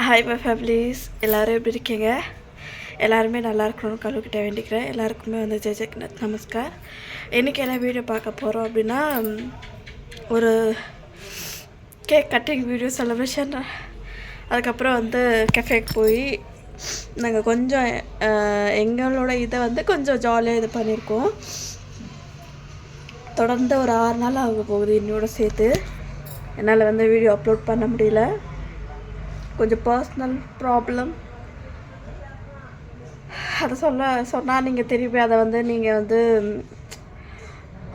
Hi my families, எல்லோரும் எப்படி இருக்கீங்க? எல்லாருமே நல்லா இருக்கணும்னு கடவுள்கிட்ட வேண்டிக்கிறேன். எல்லாருக்குமே வந்து ஜெய் ஜெகநாத் நமஸ்கார். இன்றைக்கி என்ன வீடியோ பார்க்க போகிறோம் அப்படின்னா, ஒரு கேக் கட்டிங் வீடியோ செலிப்ரேஷன். அதுக்கப்புறம் வந்து கெஃபேக்கு போய் நாங்கள் கொஞ்சம் எங்களோட இதை வந்து கொஞ்சம் ஜாலியாக இது பண்ணியிருக்கோம். தொடர்ந்து ஒரு 6 நாள் ஆக போகுது இன்னோட சேர்த்து. என்னால் வந்து வீடியோ அப்லோட் பண்ண முடியல, கொஞ்சம் பர்சனல் ப்ராப்ளம். அதை சொன்னால் நீங்கள் திருப்பி அதை வந்து நீங்கள் வந்து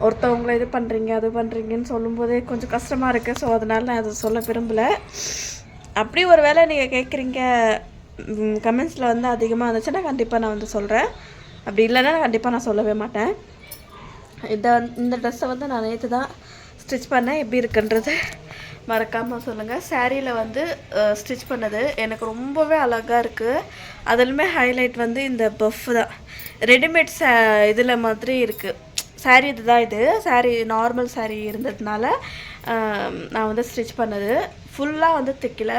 ஒருத்தவங்களை இது பண்ணுறீங்க அது பண்ணுறீங்கன்னு சொல்லும்போதே கொஞ்சம் கஷ்டமாக இருக்குது. ஸோ அதனால் நான் அதை சொல்ல விரும்பலை. அப்படி ஒரு வேளை நீங்கள் கேட்குறீங்க, கமெண்ட்ஸில் வந்து அதிகமாக இருந்துச்சுன்னா கண்டிப்பாக நான் வந்து சொல்கிறேன். அப்படி இல்லைன்னா கண்டிப்பாக நான் சொல்லவே மாட்டேன். இந்த ட்ரெஸ்ஸை வந்து நான் நேற்று தான் ஸ்டிச் பண்ணேன். எப்படி இருக்குன்றது மறக்காமல் சொல்லுங்கள். சாரியில் வந்து ஸ்டிச் பண்ணது எனக்கு ரொம்பவே அழகாக இருக்குது. அதிலுமே ஹைலைட் வந்து இந்த பஃப் தான். ரெடிமேட் இதில் மாதிரி இருக்குது. சாரீ இதுதான். இது சாரீ நார்மல் சாரீ இருந்ததுனால நான் வந்து ஸ்டிச் பண்ணது. ஃபுல்லாக வந்து தைக்கல,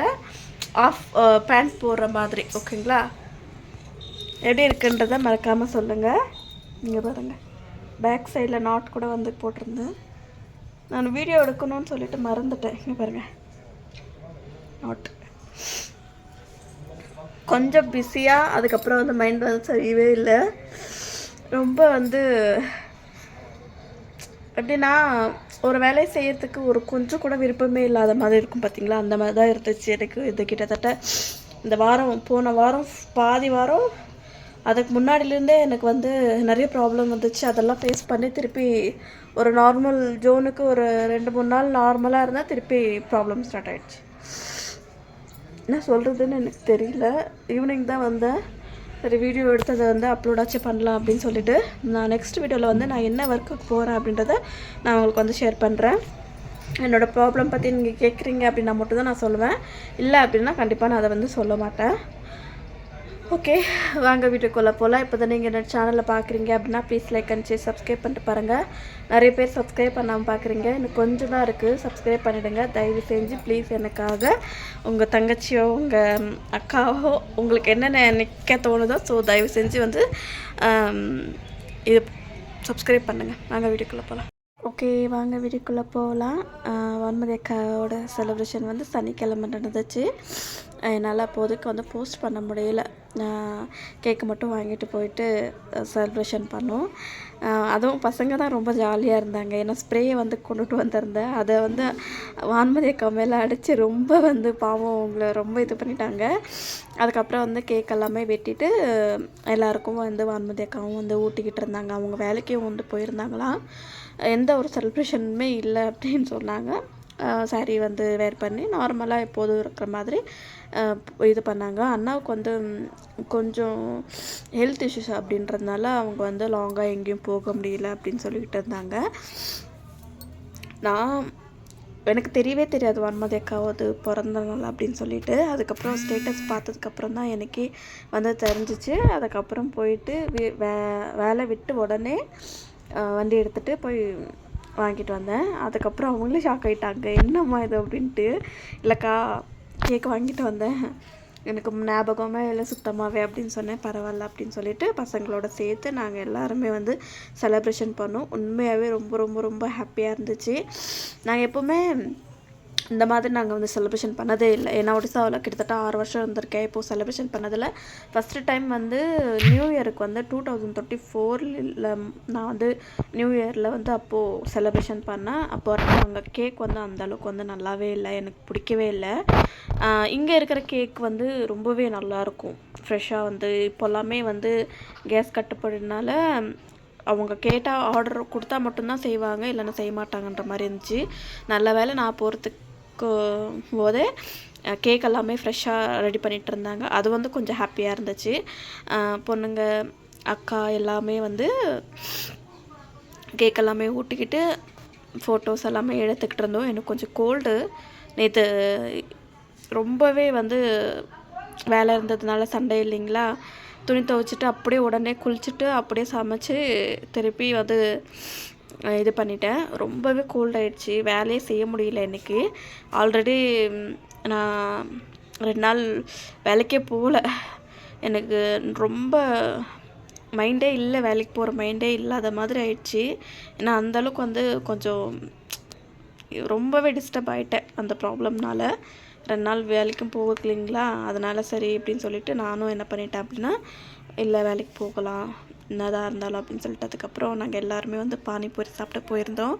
ஆஃப் பேண்ட் போடுற மாதிரி. ஓகேங்களா? எப்படி இருக்குன்றதை மறக்காமல் சொல்லுங்கள். நீங்கள் பாருங்கள், பேக் சைடில் நாட் கூட வந்து போட்டிருந்தேன். நான் வீடியோ எடுக்கணும்னு சொல்லிட்டு மறந்துட்டேன். இங்கே பாருங்கள், நாட் கொஞ்சம் பிஸியாக. அதுக்கப்புறம் வந்து மைண்ட் வந்து சரியே இல்லை. ரொம்ப வந்து எப்படின்னா, ஒரு வேலையை செய்யறதுக்கு ஒரு கொஞ்சம் கூட விருப்பமே இல்லாத மாதிரி இருக்கும் பார்த்தீங்களா? அந்த மாதிரி தான் இருந்துச்சு எனக்கு. இது கிட்டத்தட்ட இந்த வாரம், போன வாரம் பாதி வாரம், அதுக்கு முன்னாடிலேருந்தே எனக்கு வந்து நிறைய ப்ராப்ளம் வந்துச்சு. அதெல்லாம் ஃபேஸ் பண்ணி திருப்பி ஒரு நார்மல் ஜோனுக்கு ஒரு 2-3 நாள் நார்மலாக இருந்தால் திருப்பி ப்ராப்ளம் ஸ்டார்ட் ஆகிடுச்சு. என்ன சொல்கிறதுன்னு எனக்கு தெரியல. ஈவினிங் தான் வந்தேன். சரி, வீடியோ எடுத்ததை வந்து அப்லோடாச்சும் பண்ணலாம் அப்படின்னு சொல்லிட்டு, நான் நெக்ஸ்ட் வீடியோவில் வந்து நான் என்ன ஒர்க்குக்கு போகிறேன் அப்படின்றத நான் உங்களுக்கு வந்து ஷேர் பண்ணுறேன். என்னோடய ப்ராப்ளம் பற்றி நீங்கள் கேட்குறீங்க அப்படின்னா மட்டும் தான் நான் சொல்லுவேன். இல்லை அப்படின்னா கண்டிப்பாக நான் அதை வந்து சொல்ல மாட்டேன். ஓகே, வாங்க வீடியோக்குள்ளே போகலாம். இப்போ தான் நீங்கள் என்னோட சேனலில் பார்க்குறீங்க அப்படின்னா please like and share, subscribe பண்ணிட்டு பாருங்கள். நிறைய பேர் சப்ஸ்கிரைப் பண்ணாமல் பார்க்குறீங்க. எனக்கு கொஞ்சம் தான் இருக்குது. சப்ஸ்கிரைப் பண்ணிவிடுங்க தயவு செஞ்சு ப்ளீஸ். எனக்காக உங்கள் தங்கச்சியோ உங்கள் அக்காவோ உங்களுக்கு என்னென்ன நிற்க தோணுதோ ஸோ தயவு செஞ்சு வந்து இது சப்ஸ்கிரைப் பண்ணுங்கள். வாங்க வீடியோக்குள்ளே போகலாம். ஓகே, வாங்க வீடியோக்குள்ளே போகலாம். வான்மதி அக்காவோட செலிப்ரேஷன் வந்து சனிக்கிழமை நடந்துச்சு. என்னால் அப்போதைக்கு வந்து போஸ்ட் பண்ண முடியல. கேக்கு மட்டும் வாங்கிட்டு போயிட்டு செலிப்ரேஷன் பண்ணோம். அதுவும் பசங்க தான் ரொம்ப ஜாலியாக இருந்தாங்க. ஏன்னா ஸ்ப்ரேயை வந்து கொண்டுட்டு வந்திருந்தேன். அதை வந்து வான்மதி அக்கா மேலே அடித்து ரொம்ப வந்து பாவம் அவங்கள ரொம்ப இது பண்ணிட்டாங்க. அதுக்கப்புறம் வந்து கேக் எல்லாமே வெட்டிட்டு எல்லாேருக்கும் வந்து வான்மதி அக்காவும் வந்து ஊட்டிக்கிட்டு இருந்தாங்க. அவங்க வேலைக்கும் வந்து போயிருந்தாங்களாம். எந்த ஒரு செலிப்ரேஷனுமே இல்லை அப்படின்னு சொன்னாங்க. சாரீ வந்து வேர் பண்ணி நார்மலாக எப்போதும் இருக்கிற மாதிரி இது பண்ணாங்க. அண்ணாவுக்கு வந்து கொஞ்சம் ஹெல்த் இஷ்யூஸ் அப்படின்றதுனால அவங்க வந்து லாங்காக எங்கேயும் போக முடியல அப்படின்னு சொல்லிக்கிட்டு இருந்தாங்க. எனக்கு தெரியவே தெரியாது வான்மதி அக்காவது பிறந்த நாள் அப்படின்னு சொல்லிட்டு. அதுக்கப்புறம் ஸ்டேட்டஸ் பார்த்ததுக்கப்புறம் தான் எனக்கே வந்து தெரிஞ்சிச்சு. அதுக்கப்புறம் போயிட்டு வேலை விட்டு உடனே வண்டி எடுத்துகிட்டு போய் வாங்கிட்டு வந்தேன். அதுக்கப்புறம் அவங்களே ஷாக் ஆகிட்டாங்க, என்னம்மா இது அப்படின்ட்டு. இல்லைக்கா, கேக் வாங்கிட்டு வந்தேன், எனக்கு ஞாபகமே இல்லை சுத்தமாகவே அப்படின்னு சொன்னேன். பரவாயில்ல அப்படின்னு சொல்லிட்டு பசங்களோட சேர்த்து நாங்கள் எல்லாருமே வந்து செலிப்ரேஷன் பண்ணோம். உண்மையாகவே ரொம்ப ரொம்ப ரொம்ப ஹாப்பியாக இருந்துச்சு. நாங்கள் எப்போவுமே இந்த மாதிரி நாங்கள் வந்து செலிப்ரேஷன் பண்ணதே இல்லை. ஏன்னா ஒடிசாவில் கிட்டத்தட்ட 6 வருஷம் இருந்திருக்கேன். இப்போது செலிப்ரேஷன் பண்ணதில் ஃபஸ்ட்டு டைம் வந்து நியூ இயருக்கு வந்து 2024 நான் வந்து நியூ இயரில் வந்து அப்போது செலிப்ரேஷன் பண்ணேன். அப்போ அங்கே கேக் வந்து அந்தளவுக்கு வந்து நல்லாவே இல்லை, எனக்கு பிடிக்கவே இல்லை. இங்கே இருக்கிற கேக் வந்து ரொம்பவே நல்லாயிருக்கும், ஃப்ரெஷ்ஷாக வந்து. இப்போல்லாமே வந்து கேஸ் கட்டுப்பாடுனால அவங்க கேட்டால் ஆர்டர் கொடுத்தா மட்டும்தான் செய்வாங்க, இல்லைன்னா செய்ய மாட்டாங்கன்ற மாதிரி இருந்துச்சு. நல்ல வேலை நான் போகிறதுக்கு போதே கேக் எல்லாமே ஃப்ரெஷ்ஷாக ரெடி பண்ணிகிட்டு இருந்தாங்க. அது வந்து கொஞ்சம் ஹாப்பியாக இருந்துச்சு. பொண்ணுங்க அக்கா எல்லாமே வந்து கேக் எல்லாமே ஊட்டிக்கிட்டு ஃபோட்டோஸ் எல்லாமே எடுத்துக்கிட்டு இருந்தோம். எனக்கு கொஞ்சம் கோல்டு நேற்று ரொம்பவே வந்து வேலை இருந்ததுனால சண்டே இல்லைங்களா, துணி துவைச்சிட்டு அப்படியே உடனே குளிச்சுட்டு அப்படியே சமைச்சு திருப்பி வந்து இது பண்ணிட்டேன். ரொம்பவே கோல்ட் ஆகிடுச்சி, வேலையே செய்ய முடியல இன்றைக்கி. ஆல்ரெடி நான் 2 நாள் வேலைக்கே போகல. எனக்கு ரொம்ப மைண்டே இல்லை, வேலைக்கு போகிற மைண்டே இல்லாத மாதிரி ஆயிடுச்சு. ஏன்னா அந்தளவுக்கு வந்து கொஞ்சம் ரொம்பவே டிஸ்டர்ப் ஆகிட்டேன் அந்த ப்ராப்ளம்னால. 2 நாள் வேலைக்கும் போகலைங்களா, அதனால் சரி அப்படின்னு சொல்லிட்டு நானும் என்ன பண்ணிட்டேன் அப்படின்னா, இல்லை வேலைக்கு போகலாம் என்னதான் இருந்தாலும் அப்படின்னு சொல்லிட்டு அதுக்கப்புறம் நாங்கள் எல்லாருமே வந்து பானிபூரி சாப்பிட போயிருந்தோம்.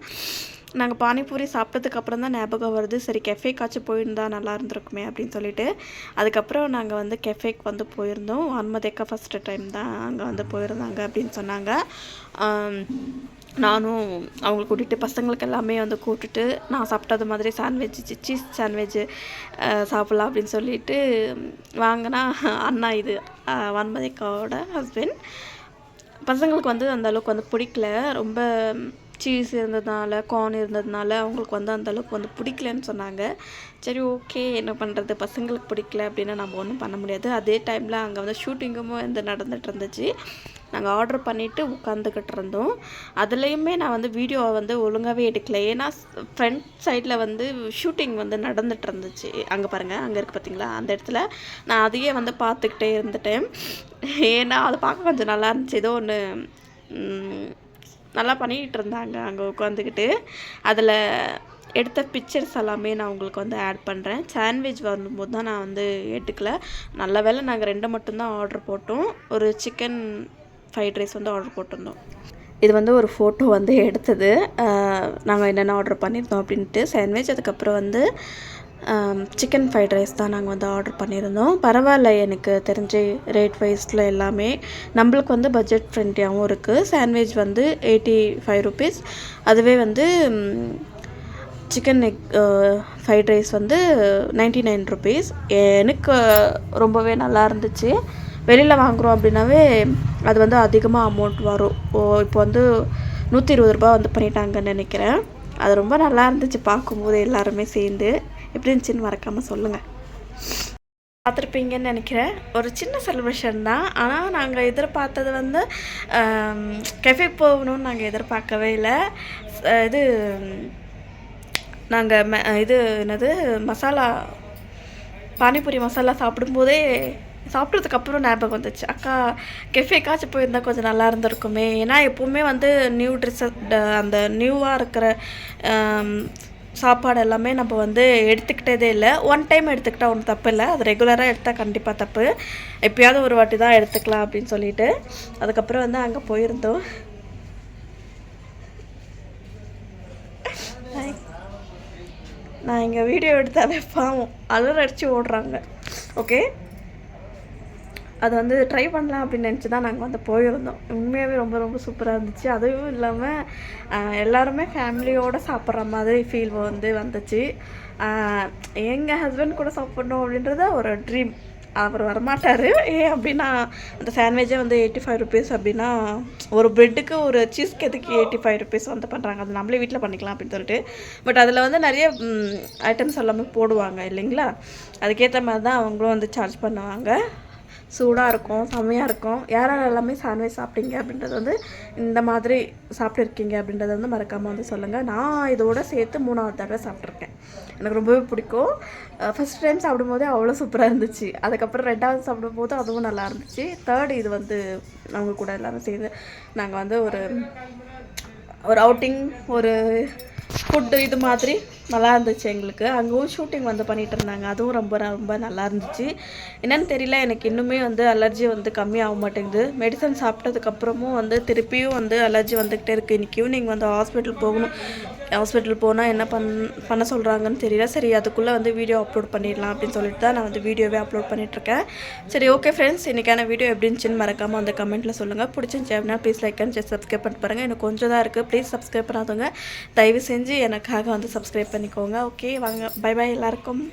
நாங்கள் பானிபூரி சாப்பிட்டதுக்கப்புறம் தான் ஞாபகம் வருது, சரி கெஃபேக்காச்சும் போயிருந்தா நல்லா இருந்திருக்குமே அப்படின்னு சொல்லிட்டு அதுக்கப்புறம் நாங்கள் வந்து கெஃபேக்கு வந்து போயிருந்தோம். அன்மதேக்கா ஃபஸ்ட்டு டைம் தான் அங்கே வந்து போயிருந்தாங்க அப்படின்னு சொன்னாங்க. நானும் அவங்கள கூட்டிகிட்டு பசங்களுக்கு எல்லாமே வந்து கூப்பிட்டுட்டு நான் சாப்பிட்டது மாதிரி சீஸ் சாண்ட்விட்ஜு சாப்பிட்லாம் அப்படின்னு சொல்லிட்டு வாங்கினா அண்ணா இது வன்மதிக்காவோட ஹஸ்பண்ட். பசங்களுக்கு வந்து அந்தளவுக்கு வந்து பிடிக்கல, ரொம்ப சீஸ் இருந்ததுனால கார்ன் இருந்ததுனால அவங்களுக்கு வந்து அந்தளவுக்கு வந்து பிடிக்கலன்னு சொன்னாங்க. சரி ஓகே என்ன பண்ணுறது, பசங்களுக்கு பிடிக்கல அப்படின்னா நம்ம ஒன்றும் பண்ண முடியாது. அதே டைமில் அங்கே வந்து ஷூட்டிங்கும் வந்து நடந்துகிட்டு இருந்துச்சு. நாங்கள் ஆர்டர் பண்ணிவிட்டு உட்காந்துக்கிட்டு இருந்தோம். அதுலேயுமே நான் வந்து வீடியோவை வந்து ஒழுங்காகவே எடுக்கல, ஏன்னா ஃப்ரண்ட் சைடில் வந்து ஷூட்டிங் வந்து நடந்துகிட்டு இருந்துச்சு. அங்கே பாருங்கள், அங்கே இருக்குது பார்த்தீங்களா, அந்த இடத்துல நான் அதையே வந்து பார்த்துக்கிட்டே இருந்துட்டேன். ஏன்னா அதை பார்க்க கொஞ்சம் நல்லா இருந்துச்சு, ஏதோ ஒன்று நல்லா பண்ணிகிட்டு இருந்தாங்க அங்கே உட்காந்துக்கிட்டு. அதில் எடுத்த பிக்சர்ஸ் எல்லாமே நான் உங்களுக்கு வந்து ஆட் பண்ணுறேன். சாண்ட்விச் வரும்போது தான் நான் வந்து எடுக்கல. நல்ல வேளை நாங்கள் 2 மட்டும்தான் ஆர்டர் போட்டோம். ஒரு சிக்கன் ஃப்ரைட் ரைஸ் வந்து ஆர்டர் போட்டிருந்தோம். இது வந்து ஒரு ஃபோட்டோ வந்து எடுத்தது, நாங்கள் என்னென்ன ஆர்டர் பண்ணியிருந்தோம் அப்படின்ட்டு. சாண்ட்விச், அதுக்கப்புறம் வந்து சிக்கன் ஃப்ரைட் ரைஸ் தான் நாங்கள் வந்து ஆர்டர் பண்ணியிருந்தோம். பரவாயில்ல, எனக்கு தெரிஞ்ச ரேட் வைஸில் எல்லாமே நம்மளுக்கு வந்து பட்ஜெட் ஃப்ரெண்ட்லியாகவும் இருக்குது. சாண்ட்விச் வந்து 85 ருபீஸ், அதுவே வந்து சிக்கன் எக் ஃப்ரைட் ரைஸ் வந்து 99 ருபீஸ். எனக்கு ரொம்பவே நல்லா இருந்துச்சு. வெளியில் வாங்குகிறோம் அப்படின்னாவே அது வந்து அதிகமாக அமௌண்ட் வரும். இப்போ வந்து 120 ரூபா வந்து பண்ணிட்டாங்கன்னு நினைக்கிறேன். அது ரொம்ப நல்லா இருந்துச்சு பார்க்கும்போது, எல்லாருமே சேர்ந்து. எப்படி இருந்துச்சுன்னு மறக்காமல் சொல்லுங்கள். பார்த்துருப்பீங்கன்னு நினைக்கிறேன். ஒரு சின்ன செலிப்ரேஷன் தான், ஆனால் நாங்கள் எதிர்பார்த்தது வந்து கெஃபேக்கு போகணும்னு நாங்கள் எதிர்பார்க்கவே இல்லை. இது நாங்கள் இது என்னது மசாலா பானிபூரி மசாலா சாப்பிடும்போதே சாப்பிட்றதுக்கப்புறம் ஞாபகம் வந்துச்சு, அக்கா கெஃபேக்காச்சும் போயிருந்தால் கொஞ்சம் நல்லா இருந்திருக்குமே. ஏன்னா எப்போவுமே வந்து நியூ ட்ரெஸ்ஸு அந்த நியூவாக இருக்கிற சாப்பாடு எல்லாமே நம்ம வந்து எடுத்துக்கிட்டதே இல்லை. ஒன் டைம் எடுத்துக்கிட்டால் ஒன்றும் தப்பு இல்லை, அது ரெகுலராக எடுத்தால் கண்டிப்பாக தப்பு. எப்போயாவது ஒரு வாட்டி தான் எடுத்துக்கலாம் அப்படின்னு சொல்லிட்டு அதுக்கப்புறம் வந்து அங்கே போயிருந்தோம். நான் இங்கே வீடியோ எடுத்தாவே பாவம் அலர் அடித்து ஓடுறாங்க. ஓகே, அது வந்து ட்ரை பண்ணலாம் அப்படின்னு நினச்சி தான் நாங்கள் வந்து போயிருந்தோம். உண்மையாகவே ரொம்ப ரொம்ப சூப்பராக இருந்துச்சு. அதுவும் இல்லாமல் எல்லாருமே ஃபேமிலியோடு சாப்பிட்ற மாதிரி ஃபீல் வந்து வந்துச்சு. எங்கள் ஹஸ்பண்ட் கூட சாப்பிட்ணும் அப்படின்றத ஒரு ட்ரீம். அவர் வரமாட்டார். ஏன் அப்படின்னா அந்த சாண்ட்விட்சே வந்து 85 ருபீஸ் அப்படின்னா ஒரு ப்ரெட்டுக்கு ஒரு சீஸ் கேத்துக்கு 85 ருபீஸ் வந்து பண்ணுறாங்க. அது நம்மளே வீட்டில் பண்ணிக்கலாம் அப்படின்னு சொல்லிட்டு. பட் அதில் வந்து நிறைய ஐட்டம்ஸ் எல்லாமே போடுவாங்க இல்லைங்களா, அதுக்கேற்ற மாதிரி தான் அவங்களும் வந்து சார்ஜ் பண்ணுவாங்க. சூடாக இருக்கும், செம்மையாக இருக்கும். யார் எல்லாமே சாண்ட்விச் சாப்பிட்டீங்க அப்படின்றது வந்து இந்த மாதிரி சாப்பிட்டுருக்கீங்க அப்படின்றத வந்து மறக்காமல் வந்து சொல்லுங்கள். நான் இதோட சேர்த்து 3வது தடவை சாப்பிட்ருக்கேன். எனக்கு ரொம்பவே பிடிக்கும். ஃபஸ்ட் டைம் சாப்பிடும்போதே அவ்வளோ சூப்பராக இருந்துச்சு. அதுக்கப்புறம் 2வது சாப்பிடும்போது அதுவும் நல்லா இருந்துச்சு. 3rd இது வந்து அவங்க கூட எல்லோரும் சேர்ந்து நாங்கள் வந்து ஒரு அவுட்டிங், ஒரு ஃபுட்டு இது மாதிரி நல்லா இருந்துச்சு எங்களுக்கு. அங்கேயும் ஷூட்டிங் வந்து பண்ணிகிட்டு இருந்தாங்க, அதுவும் ரொம்ப ரொம்ப நல்லா இருந்துச்சு. என்னென்னு தெரியல, எனக்கு இன்னுமே வந்து அலர்ஜி வந்து கம்மியாக மாட்டேங்குது. மெடிசன் சாப்பிட்டதுக்கப்புறமும் வந்து திருப்பியும் வந்து அலர்ஜி வந்துக்கிட்டே இருக்குது. இன்றைக்கி ஈவினிங் வந்து ஹாஸ்பிட்டல் போகணும். ஹாஸ்பிட்டல் போனால் என்ன பண்ண சொல்கிறாங்கன்னு தெரியல. சரி, அதுக்குள்ளே வந்து வீடியோ அப்லோட் பண்ணிடலாம் அப்படின்னு சொல்லிட்டு தான் நான் வந்து வீடியோவே அப்லோட் பண்ணிகிட்ருக்கேன். சரி ஓகே ஃப்ரெண்ட்ஸ், இன்றைக்கான வீடியோ எப்படி இருந்துச்சுன்னு மறக்காமல் அந்த கமெண்ட்டில் சொல்லுங்கள். பிடிச்சிருந்துச்சி அப்படின்னா ப்ளீஸ் லைக் அண்ட் சப்ஸ்கிரைப் பண்ணிட்டு பாருங்கள். எனக்கு கொஞ்சம் தான் இருக்குது, ப்ளீஸ் சப்ஸ்கிரைப் பண்ணாதவங்க தயவு செஞ்சு எனக்காக வந்து சப்ஸ்கிரைப் பண்ணிக்கோங்க. ஓகே, வாங்க, பை பை எல்லாருக்கும்.